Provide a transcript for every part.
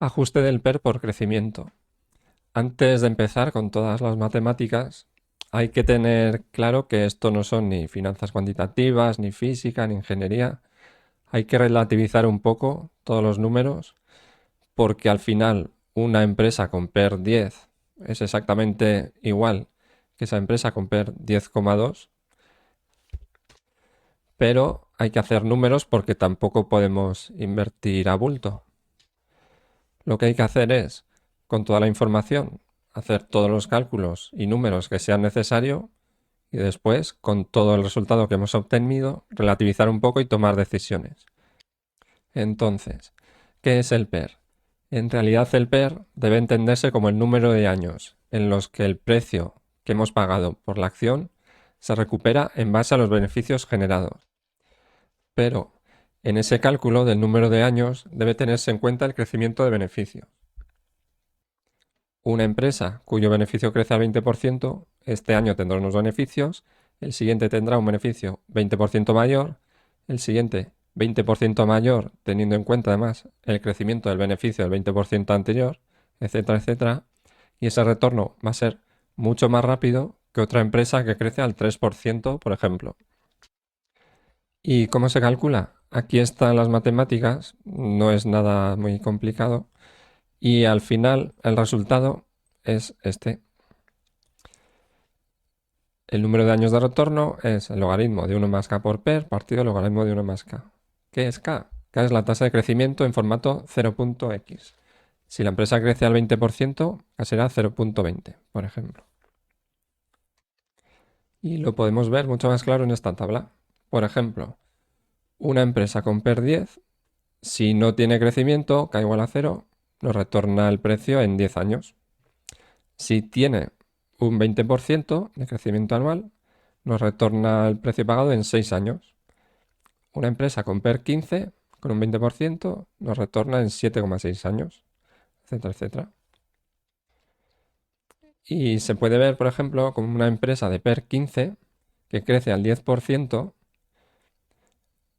Ajuste del PER por crecimiento. Antes de empezar con todas las matemáticas, hay que tener claro que esto no son ni finanzas cuantitativas, ni física, ni ingeniería. Hay que relativizar un poco todos los números, porque al final una empresa con PER 10 es exactamente igual que esa empresa con PER 10,2, pero hay que hacer números porque tampoco podemos invertir a bulto. Lo que hay que hacer es, con toda la información, hacer todos los cálculos y números que sean necesarios y después, con todo el resultado que hemos obtenido, relativizar un poco y tomar decisiones. Entonces, ¿qué es el PER? En realidad el PER debe entenderse como el número de años en los que el precio que hemos pagado por la acción se recupera en base a los beneficios generados. Pero en ese cálculo del número de años debe tenerse en cuenta el crecimiento de beneficio. Una empresa cuyo beneficio crece al 20%, este año tendrá unos beneficios, el siguiente tendrá un beneficio 20% mayor, el siguiente 20% mayor, teniendo en cuenta además el crecimiento del beneficio del 20% anterior, etcétera, etcétera, y ese retorno va a ser mucho más rápido que otra empresa que crece al 3%, por ejemplo. ¿Y cómo se calcula? Aquí están las matemáticas, no es nada muy complicado, y al final el resultado es este. El número de años de retorno es el logaritmo de 1 más k por PER partido el logaritmo de 1 más k. ¿Qué es k? K es la tasa de crecimiento en formato 0.x. Si la empresa crece al 20%, k será 0.20, por ejemplo. Y lo podemos ver mucho más claro en esta tabla. Por ejemplo, una empresa con PER 10, si no tiene crecimiento, k igual a 0, nos retorna el precio en 10 años. Si tiene un 20% de crecimiento anual, nos retorna el precio pagado en 6 años. Una empresa con PER 15, con un 20%, nos retorna en 7,6 años, etcétera, etcétera. Y se puede ver, por ejemplo, como una empresa de PER 15 que crece al 10%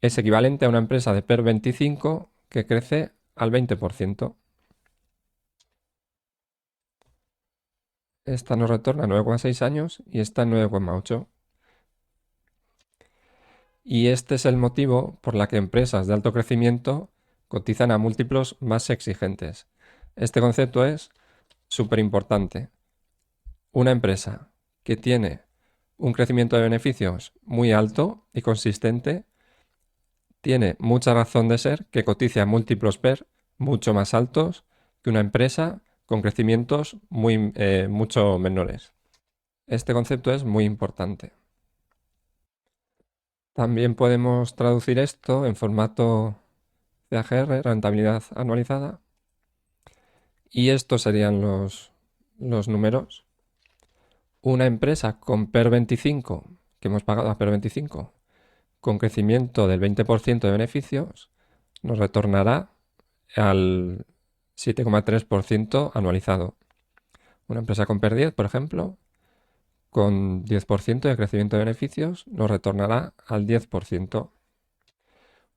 es equivalente a una empresa de PER 25 que crece al 20%. Esta nos retorna 9,6 años y esta en 9,8. Y este es el motivo por la que empresas de alto crecimiento cotizan a múltiplos más exigentes. Este concepto es súper importante. Una empresa que tiene un crecimiento de beneficios muy alto y consistente tiene mucha razón de ser que cotice a múltiplos PER mucho más altos que una empresa con crecimientos mucho menores. Este concepto es muy importante. También podemos traducir esto en formato CAGR, rentabilidad anualizada, y estos serían los números. Una empresa con PER 25, que hemos pagado a PER 25, con crecimiento del 20% de beneficios, nos retornará al 7,3% anualizado. Una empresa con PER 10, por ejemplo, con 10% de crecimiento de beneficios, nos retornará al 10%.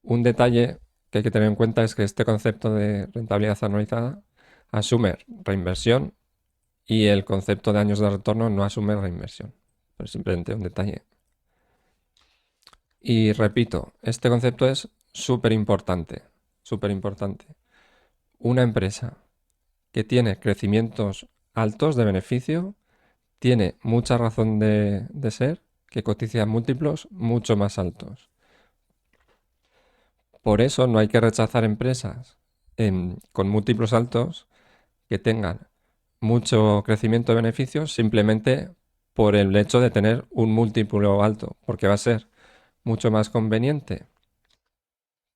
Un detalle que hay que tener en cuenta es que este concepto de rentabilidad anualizada asume reinversión y el concepto de años de retorno no asume reinversión. Pero simplemente un detalle. Y repito, este concepto es súper importante, súper importante. Una empresa que tiene crecimientos altos de beneficio tiene mucha razón de ser que cotiza múltiplos mucho más altos. Por eso no hay que rechazar empresas con múltiplos altos que tengan mucho crecimiento de beneficios simplemente por el hecho de tener un múltiplo alto, porque va a ser mucho más conveniente,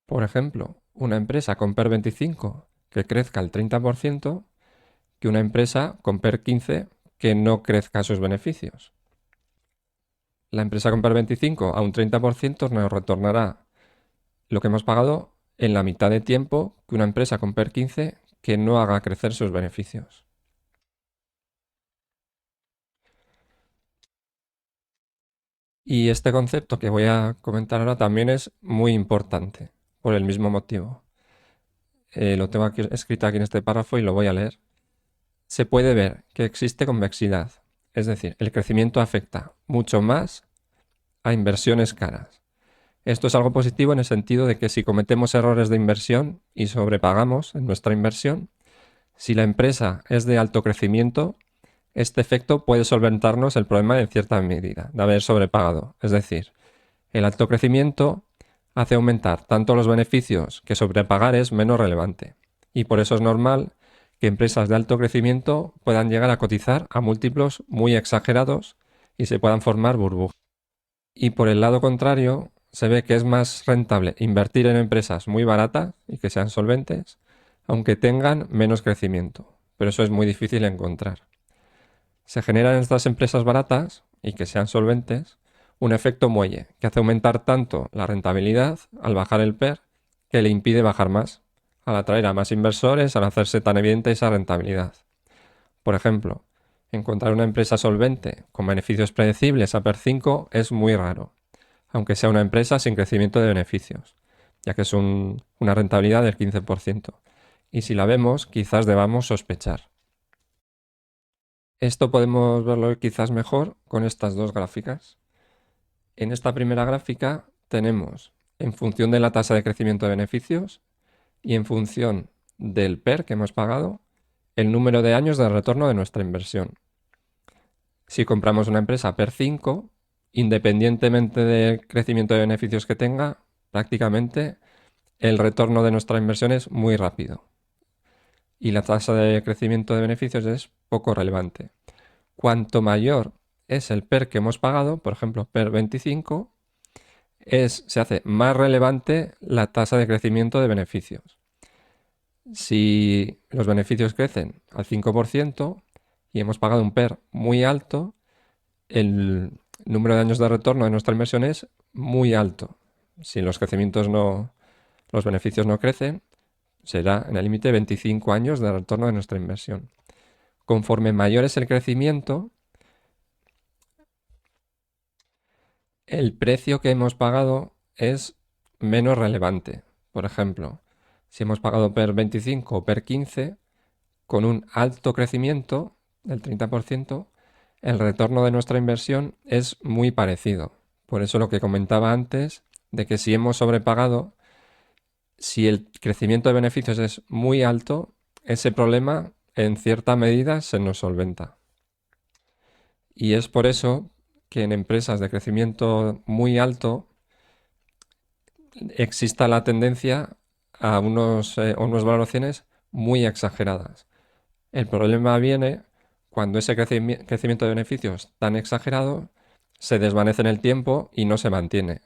por ejemplo, una empresa con PER 25 que crezca al 30% que una empresa con PER 15 que no crezca sus beneficios. La empresa con PER 25 a un 30% nos retornará lo que hemos pagado en la mitad de tiempo que una empresa con PER 15 que no haga crecer sus beneficios. Y este concepto que voy a comentar ahora también es muy importante, por el mismo motivo. lo tengo aquí, escrito aquí en este párrafo y lo voy a leer. Se puede ver que existe convexidad, es decir, el crecimiento afecta mucho más a inversiones caras. Esto es algo positivo en el sentido de que si cometemos errores de inversión y sobrepagamos en nuestra inversión, si la empresa es de alto crecimiento, este efecto puede solventarnos el problema en cierta medida de haber sobrepagado. Es decir, el alto crecimiento hace aumentar tanto los beneficios que sobrepagar es menos relevante. Y por eso es normal que empresas de alto crecimiento puedan llegar a cotizar a múltiplos muy exagerados y se puedan formar burbujas. Y por el lado contrario, se ve que es más rentable invertir en empresas muy baratas y que sean solventes, aunque tengan menos crecimiento. Pero eso es muy difícil de encontrar. Se genera en estas empresas baratas y que sean solventes un efecto muelle que hace aumentar tanto la rentabilidad al bajar el PER que le impide bajar más, al atraer a más inversores al hacerse tan evidente esa rentabilidad. Por ejemplo, encontrar una empresa solvente con beneficios predecibles a PER 5 es muy raro, aunque sea una empresa sin crecimiento de beneficios, ya que es una rentabilidad del 15%. Y si la vemos, quizás debamos sospechar. Esto podemos verlo quizás mejor con estas dos gráficas. En esta primera gráfica tenemos, en función de la tasa de crecimiento de beneficios y en función del PER que hemos pagado, el número de años de retorno de nuestra inversión. Si compramos una empresa PER 5, independientemente del crecimiento de beneficios que tenga, prácticamente el retorno de nuestra inversión es muy rápido. Y la tasa de crecimiento de beneficios es poco relevante. Cuanto mayor es el PER que hemos pagado, por ejemplo, PER 25, se hace más relevante la tasa de crecimiento de beneficios. Si los beneficios crecen al 5% y hemos pagado un PER muy alto, el número de años de retorno de nuestra inversión es muy alto. Si los beneficios no crecen, será en el límite de 25 años de retorno de nuestra inversión. Conforme mayor es el crecimiento, el precio que hemos pagado es menos relevante. Por ejemplo, si hemos pagado PER 25 o PER 15, con un alto crecimiento del 30%, el retorno de nuestra inversión es muy parecido. Por eso lo que comentaba antes, de que si hemos sobrepagado, si el crecimiento de beneficios es muy alto, ese problema en cierta medida se nos solventa. Y es por eso que en empresas de crecimiento muy alto exista la tendencia a unas valoraciones muy exageradas. El problema viene cuando ese crecimiento de beneficios tan exagerado se desvanece en el tiempo y no se mantiene.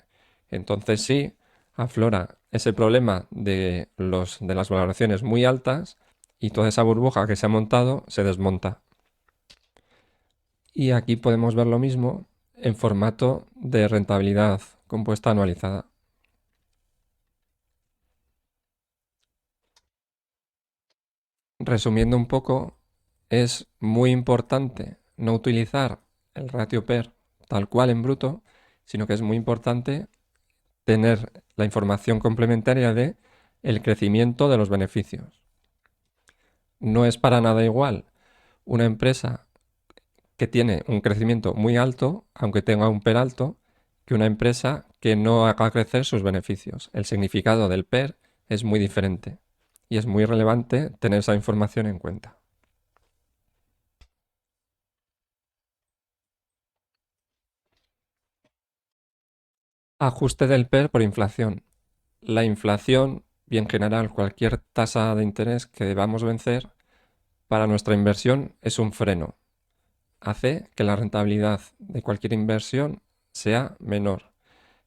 Entonces sí, aflora ese problema de las valoraciones muy altas y toda esa burbuja que se ha montado se desmonta. Y aquí podemos ver lo mismo en formato de rentabilidad compuesta anualizada. Resumiendo un poco, es muy importante no utilizar el ratio PER tal cual en bruto, sino que es muy importante tener la información complementaria de el crecimiento de los beneficios. No es para nada igual una empresa que tiene un crecimiento muy alto, aunque tenga un PER alto, que una empresa que no haga crecer sus beneficios. El significado del PER es muy diferente y es muy relevante tener esa información en cuenta. Ajuste del PER por inflación. La inflación y en general cualquier tasa de interés que debamos vencer para nuestra inversión es un freno. Hace que la rentabilidad de cualquier inversión sea menor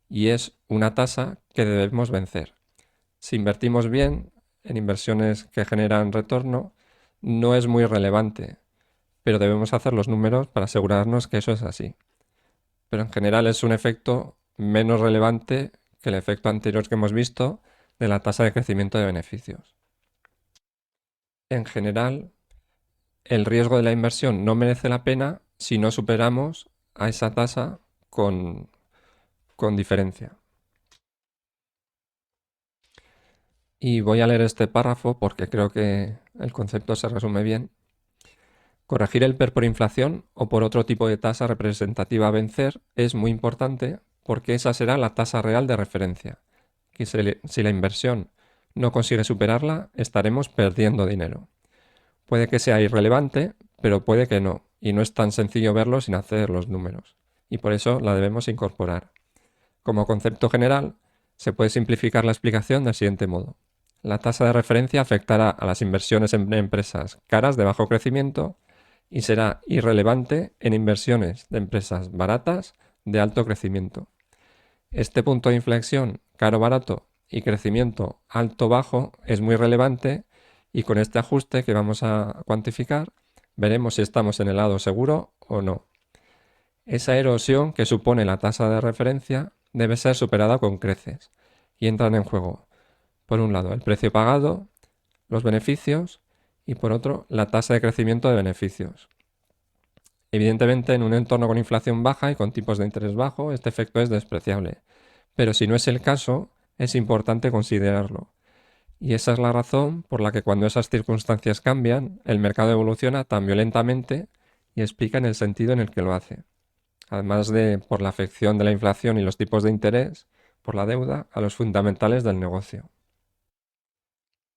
y es una tasa que debemos vencer. Si invertimos bien en inversiones que generan retorno, no es muy relevante, pero debemos hacer los números para asegurarnos que eso es así. Pero en general es un efecto menos relevante que el efecto anterior que hemos visto de la tasa de crecimiento de beneficios. En general, el riesgo de la inversión no merece la pena si no superamos a esa tasa con diferencia. Y voy a leer este párrafo porque creo que el concepto se resume bien. Corregir el PER por inflación o por otro tipo de tasa representativa a vencer es muy importante porque esa será la tasa real de referencia. Que si la inversión no consigue superarla, estaremos perdiendo dinero. Puede que sea irrelevante, pero puede que no, y no es tan sencillo verlo sin hacer los números, y por eso la debemos incorporar. Como concepto general, se puede simplificar la explicación del siguiente modo. La tasa de referencia afectará a las inversiones en empresas caras de bajo crecimiento y será irrelevante en inversiones de empresas baratas de alto crecimiento. Este punto de inflexión caro-barato y crecimiento alto-bajo es muy relevante y con este ajuste que vamos a cuantificar veremos si estamos en el lado seguro o no. Esa erosión que supone la tasa de referencia debe ser superada con creces y entran en juego, por un lado, el precio pagado, los beneficios y por otro, la tasa de crecimiento de beneficios. Evidentemente, en un entorno con inflación baja y con tipos de interés bajo, este efecto es despreciable, pero si no es el caso, es importante considerarlo. Y esa es la razón por la que cuando esas circunstancias cambian, el mercado evoluciona tan violentamente y explica en el sentido en el que lo hace. Además de por la afección de la inflación y los tipos de interés, por la deuda, a los fundamentales del negocio.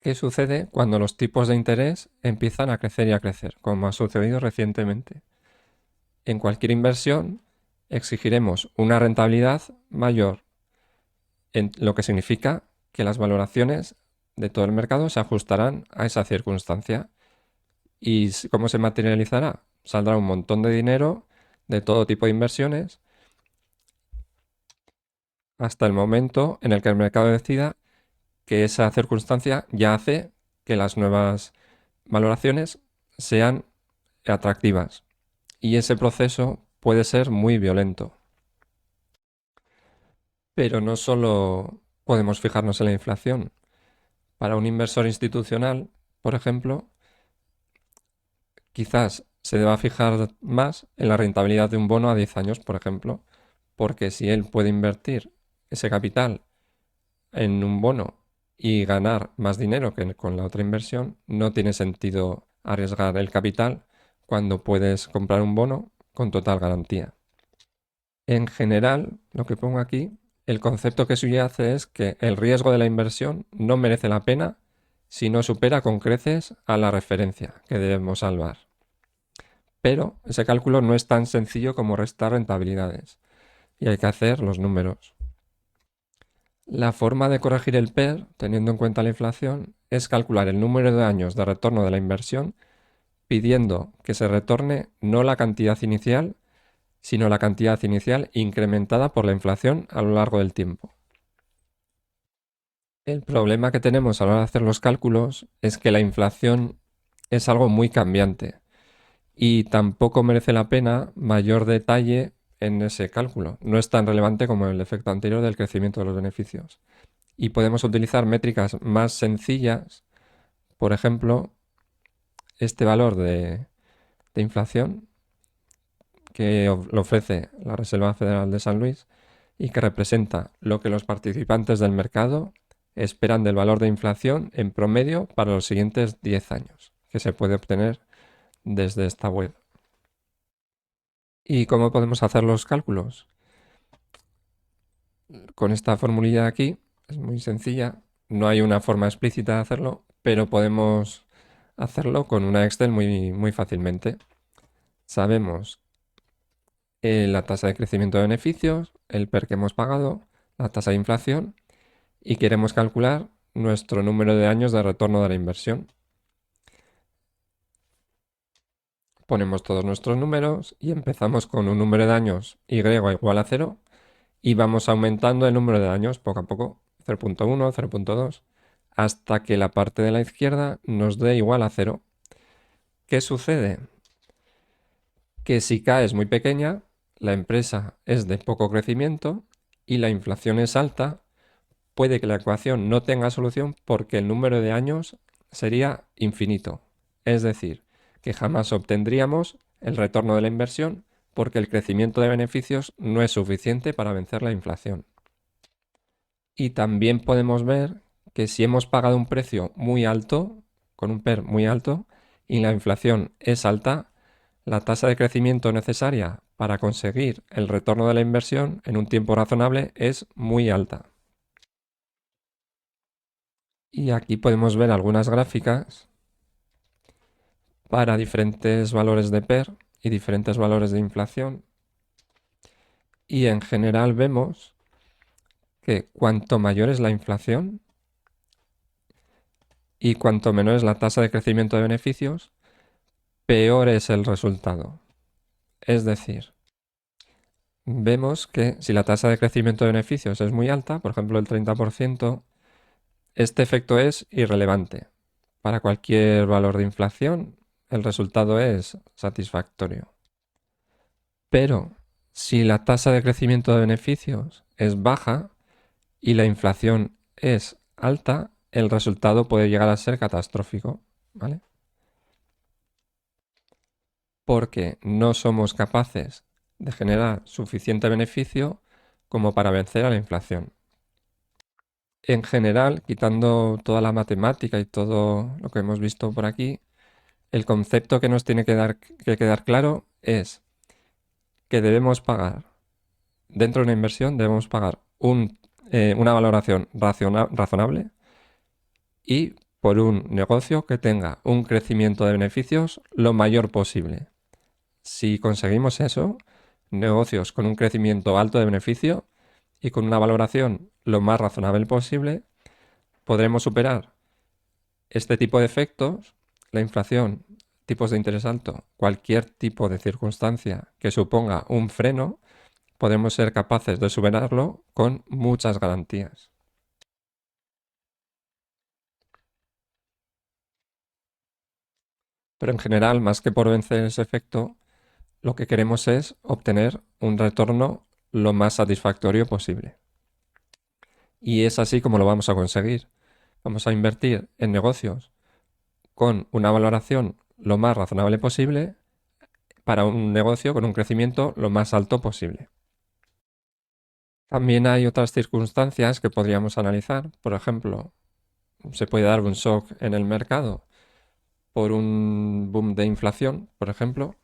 ¿Qué sucede cuando los tipos de interés empiezan a crecer y a crecer, como ha sucedido recientemente? En cualquier inversión exigiremos una rentabilidad mayor, lo que significa que las valoraciones de todo el mercado se ajustarán a esa circunstancia. ¿Y cómo se materializará? Saldrá un montón de dinero de todo tipo de inversiones hasta el momento en el que el mercado decida que esa circunstancia ya hace que las nuevas valoraciones sean atractivas. Y ese proceso puede ser muy violento. Pero no solo podemos fijarnos en la inflación. Para un inversor institucional, por ejemplo, quizás se deba fijar más en la rentabilidad de un bono a 10 años, por ejemplo, porque si él puede invertir ese capital en un bono y ganar más dinero que con la otra inversión, no tiene sentido arriesgar el capital cuando puedes comprar un bono con total garantía. En general, lo que pongo aquí, el concepto que subyace es que el riesgo de la inversión no merece la pena si no supera con creces a la referencia que debemos salvar. Pero ese cálculo no es tan sencillo como restar rentabilidades y hay que hacer los números. La forma de corregir el PER, teniendo en cuenta la inflación, es calcular el número de años de retorno de la inversión pidiendo que se retorne no la cantidad inicial, sino la cantidad inicial incrementada por la inflación a lo largo del tiempo. El problema que tenemos a la hora de hacer los cálculos es que la inflación es algo muy cambiante y tampoco merece la pena mayor detalle en ese cálculo. No es tan relevante como el efecto anterior del crecimiento de los beneficios. Y podemos utilizar métricas más sencillas, por ejemplo, este valor de inflación que lo ofrece la Reserva Federal de San Luis y que representa lo que los participantes del mercado esperan del valor de inflación en promedio para los siguientes 10 años, que se puede obtener desde esta web. ¿Y cómo podemos hacer los cálculos? Con esta formulilla de aquí, es muy sencilla, no hay una forma explícita de hacerlo, pero podemos hacerlo con una Excel muy fácilmente. Sabemos la tasa de crecimiento de beneficios, el PER que hemos pagado, la tasa de inflación y queremos calcular nuestro número de años de retorno de la inversión. Ponemos todos nuestros números y empezamos con un número de años y igual a 0 y vamos aumentando el número de años poco a poco, 0.1, 0.2, hasta que la parte de la izquierda nos dé igual a 0. ¿Qué sucede? Que si K es muy pequeña, la empresa es de poco crecimiento y la inflación es alta, puede que la ecuación no tenga solución porque el número de años sería infinito. Es decir, que jamás obtendríamos el retorno de la inversión porque el crecimiento de beneficios no es suficiente para vencer la inflación. Y también podemos ver que si hemos pagado un precio muy alto, con un PER muy alto, y la inflación es alta, la tasa de crecimiento necesaria para conseguir el retorno de la inversión en un tiempo razonable es muy alta. Y aquí podemos ver algunas gráficas para diferentes valores de PER y diferentes valores de inflación. Y en general vemos que cuanto mayor es la inflación y cuanto menor es la tasa de crecimiento de beneficios, peor es el resultado. Es decir, vemos que si la tasa de crecimiento de beneficios es muy alta, por ejemplo el 30%, este efecto es irrelevante. Para cualquier valor de inflación, el resultado es satisfactorio. Pero si la tasa de crecimiento de beneficios es baja y la inflación es alta, el resultado puede llegar a ser catastrófico, ¿vale? Porque no somos capaces de generar suficiente beneficio como para vencer a la inflación. En general, quitando toda la matemática y todo lo que hemos visto por aquí, el concepto que nos tiene que quedar claro es que debemos pagar, dentro de una inversión, debemos pagar una valoración razonable y por un negocio que tenga un crecimiento de beneficios lo mayor posible. Si conseguimos eso, negocios con un crecimiento alto de beneficio y con una valoración lo más razonable posible, podremos superar este tipo de efectos, la inflación, tipos de interés alto, cualquier tipo de circunstancia que suponga un freno, podremos ser capaces de superarlo con muchas garantías. Pero en general, más que por vencer ese efecto, lo que queremos es obtener un retorno lo más satisfactorio posible. Y es así como lo vamos a conseguir. Vamos a invertir en negocios con una valoración lo más razonable posible para un negocio con un crecimiento lo más alto posible. También hay otras circunstancias que podríamos analizar. Por ejemplo, se puede dar un shock en el mercado por un boom de inflación, por ejemplo,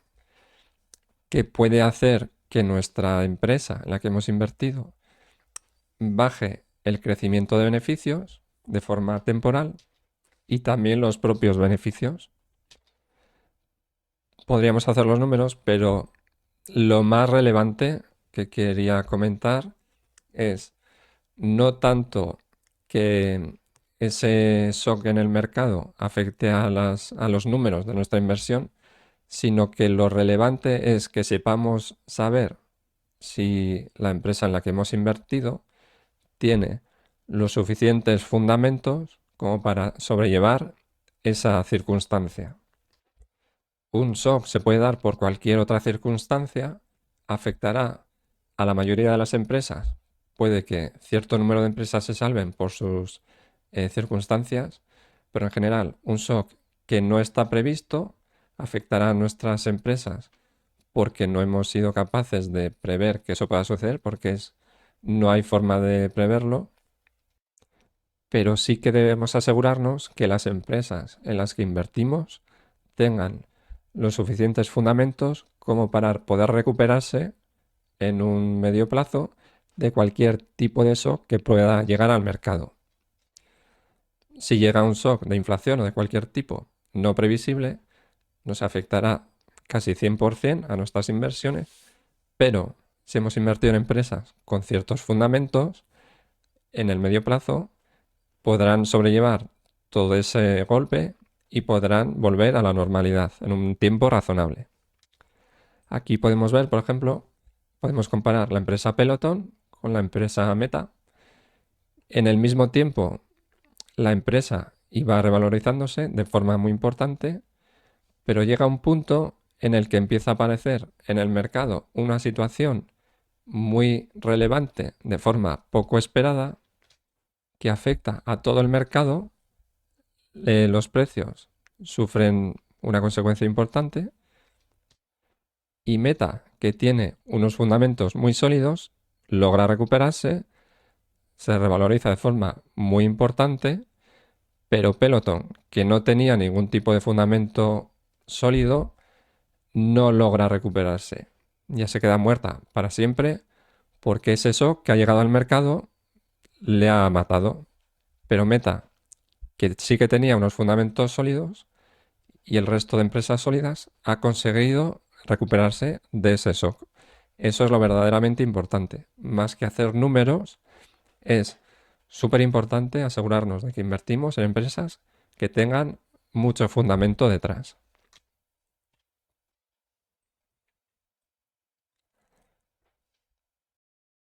que puede hacer que nuestra empresa en la que hemos invertido baje el crecimiento de beneficios de forma temporal y también los propios beneficios. Podríamos hacer los números, pero lo más relevante que quería comentar es no tanto que ese shock en el mercado afecte a los números de nuestra inversión, sino que lo relevante es que sepamos saber si la empresa en la que hemos invertido tiene los suficientes fundamentos como para sobrellevar esa circunstancia. Un shock se puede dar por cualquier otra circunstancia, afectará a la mayoría de las empresas. Puede que cierto número de empresas se salven por sus circunstancias, pero en general un shock que no está previsto afectará a nuestras empresas porque no hemos sido capaces de prever que eso pueda suceder, porque no hay forma de preverlo, pero sí que debemos asegurarnos que las empresas en las que invertimos tengan los suficientes fundamentos como para poder recuperarse en un medio plazo de cualquier tipo de shock que pueda llegar al mercado. Si llega un shock de inflación o de cualquier tipo no previsible, nos afectará casi 100% a nuestras inversiones, pero si hemos invertido en empresas con ciertos fundamentos, en el medio plazo podrán sobrellevar todo ese golpe y podrán volver a la normalidad en un tiempo razonable. Aquí podemos ver, por ejemplo, podemos comparar la empresa Peloton con la empresa Meta. En el mismo tiempo, la empresa iba revalorizándose de forma muy importante, pero llega un punto en el que empieza a aparecer en el mercado una situación muy relevante de forma poco esperada que afecta a todo el mercado. Los precios sufren una consecuencia importante y Meta, que tiene unos fundamentos muy sólidos, logra recuperarse, se revaloriza de forma muy importante, pero Peloton, que no tenía ningún tipo de fundamento sólido, no logra recuperarse. Ya se queda muerta para siempre porque ese shock que ha llegado al mercado le ha matado. Pero Meta, que sí que tenía unos fundamentos sólidos y el resto de empresas sólidas, ha conseguido recuperarse de ese shock. Eso es lo verdaderamente importante. Más que hacer números, es súper importante asegurarnos de que invertimos en empresas que tengan mucho fundamento detrás.